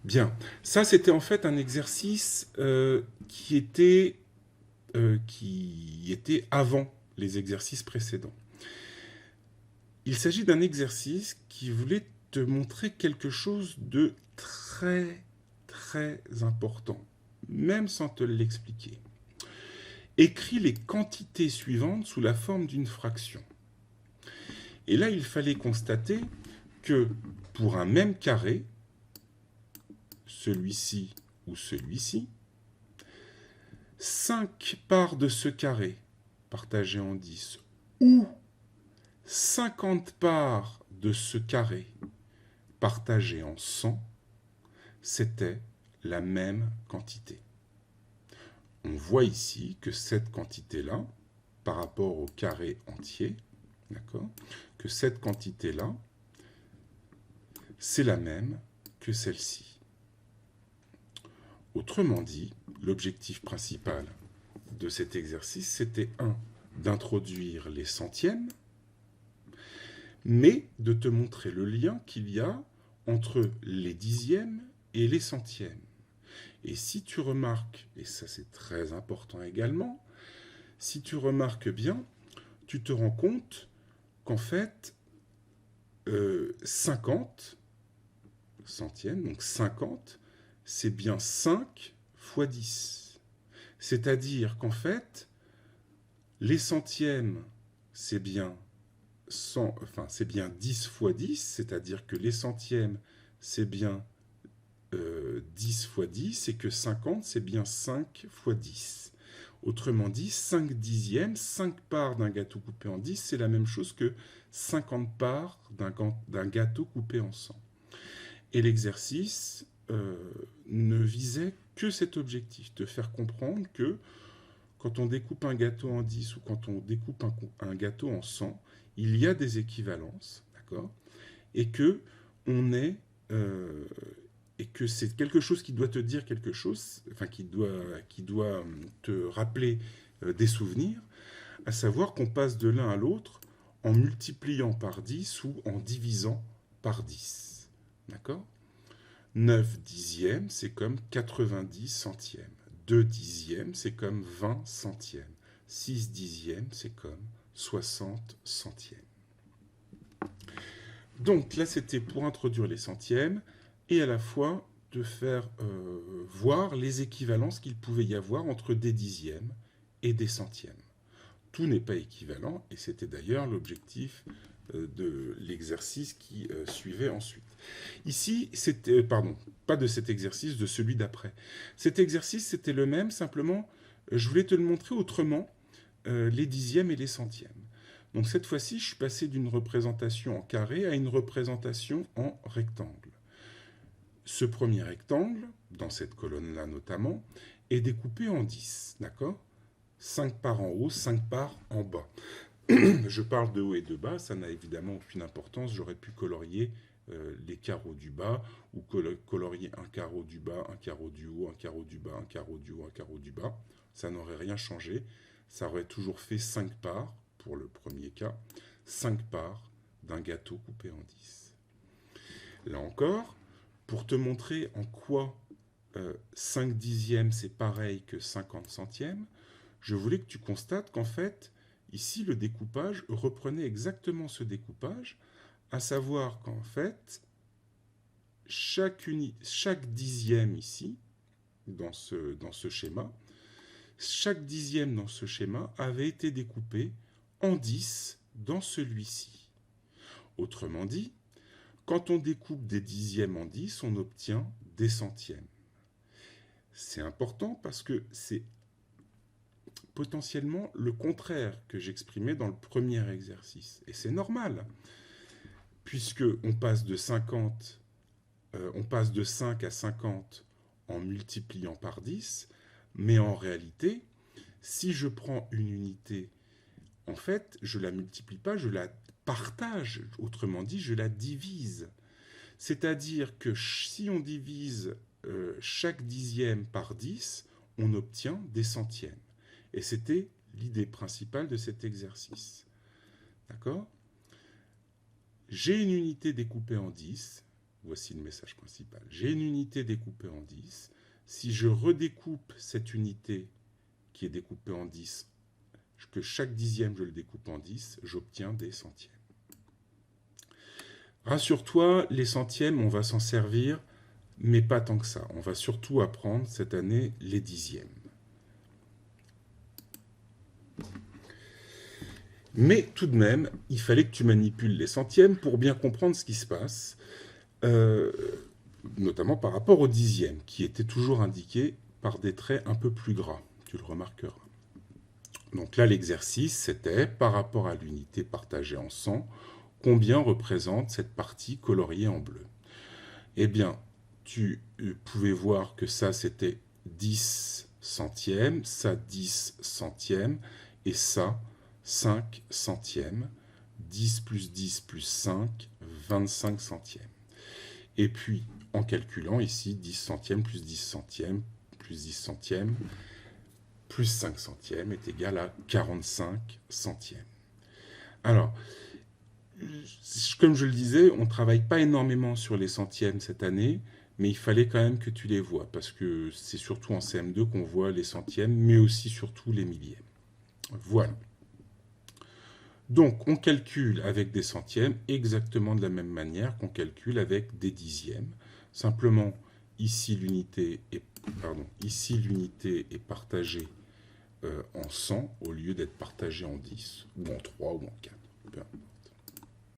Bien, ça c'était en fait un exercice qui était avant les exercices précédents. Il s'agit d'un exercice qui voulait te montrer quelque chose de très très important, même sans te l'expliquer. Écris les quantités suivantes sous la forme d'une fraction. Et là, il fallait constater que pour un même carré, celui-ci ou celui-ci, 5 parts de ce carré partagées en 10 ou 50 parts de ce carré partagées en 100, c'était la même quantité. On voit ici que cette quantité-là, par rapport au carré entier, d'accord, que cette quantité-là, c'est la même que celle-ci. Autrement dit, l'objectif principal de cet exercice, c'était d'introduire les centièmes, mais de te montrer le lien qu'il y a entre les dixièmes et les centièmes. Et si tu remarques, et ça c'est très important également, si tu remarques bien, tu te rends compte qu'en fait, 50 centièmes, donc 50, c'est bien 5 fois 10. C'est-à-dire qu'en fait, les centièmes, c'est bien 10 fois 10, c'est-à-dire que les centièmes, c'est bien 10 fois 10, et que 50, c'est bien 5 fois 10. Autrement dit, 5 dixièmes, 5 parts d'un gâteau coupé en 10, c'est la même chose que 50 parts d'un gâteau coupé en 100. Et l'exercice ne visait que cet objectif, de faire comprendre que quand on découpe un gâteau en 10 ou quand on découpe un gâteau en 100, il y a des équivalences, d'accord, et que on est et que c'est quelque chose qui doit te dire quelque chose, enfin qui doit te rappeler des souvenirs, à savoir qu'on passe de l'un à l'autre en multipliant par 10 ou en divisant par 10. D'accord? 9 dixièmes, c'est comme 90 centièmes. 2 dixièmes, c'est comme 20 centièmes. 6 dixièmes, c'est comme 60 centièmes. Donc là, c'était pour introduire les centièmes et à la fois de faire voir les équivalences qu'il pouvait y avoir entre des dixièmes et des centièmes. Tout n'est pas équivalent et c'était d'ailleurs l'objectif de l'exercice qui suivait ensuite. Ici, c'était, pardon, pas de cet exercice, de celui d'après. Cet exercice, c'était le même, simplement, je voulais te le montrer autrement, les dixièmes et les centièmes. Donc cette fois-ci, je suis passé d'une représentation en carré à une représentation en rectangle. Ce premier rectangle, dans cette colonne-là notamment, est découpé en 10, d'accord? 5 parts en haut, 5 parts en bas. Je parle de haut et de bas, ça n'a évidemment aucune importance. J'aurais pu colorier les carreaux du bas ou colorier un carreau du bas, un carreau du haut, un carreau du bas, un carreau du haut, un carreau du bas. Ça n'aurait rien changé. Ça aurait toujours fait 5 parts, pour le premier cas, 5 parts d'un gâteau coupé en 10. Là encore, pour te montrer en quoi 5 dixièmes c'est pareil que 50 centièmes, je voulais que tu constates qu'en fait, ici, le découpage reprenait exactement ce découpage, à savoir qu'en fait, chaque dixième ici, dans ce schéma, chaque dixième dans ce schéma avait été découpé en 10 dans celui-ci. Autrement dit, quand on découpe des dixièmes en 10, on obtient des centièmes. C'est important parce que c'est potentiellement le contraire que j'exprimais dans le premier exercice. Et c'est normal, puisque on passe de 5 à 50 en multipliant par 10, mais en réalité, si je prends une unité, en fait, je ne la multiplie pas, je la partage, autrement dit, je la divise. C'est-à-dire que si on divise chaque dixième par 10, on obtient des centièmes. Et c'était l'idée principale de cet exercice. D'accord? J'ai une unité découpée en 10, voici le message principal. J'ai une unité découpée en 10. Si je redécoupe cette unité qui est découpée en 10, que chaque dixième je le découpe en 10, j'obtiens des centièmes. Rassure-toi, les centièmes, on va s'en servir, mais pas tant que ça. On va surtout apprendre cette année les dixièmes. Mais tout de même, il fallait que tu manipules les centièmes pour bien comprendre ce qui se passe, notamment par rapport aux dixièmes, qui étaient toujours indiqués par des traits un peu plus gras, tu le remarqueras. Donc là, l'exercice, c'était, par rapport à l'unité partagée en 100, combien représente cette partie coloriée en bleu? Eh bien, tu pouvais voir que ça, c'était 10 centièmes, ça 10 centièmes, et ça 5 centièmes. 10 plus 10 plus 5, 25 centièmes. Et puis, en calculant ici, 10 centièmes plus 10 centièmes plus 10 centièmes plus 5 centièmes est égal à 45 centièmes. Alors, comme je le disais, on ne travaille pas énormément sur les centièmes cette année, mais il fallait quand même que tu les vois, parce que c'est surtout en CM2 qu'on voit les centièmes, mais aussi surtout les millièmes. Voilà. Donc, on calcule avec des centièmes exactement de la même manière qu'on calcule avec des dixièmes. Simplement, ici l'unité est partagée en 100 au lieu d'être partagée en 10, ou en 3, ou en 4. Peu importe.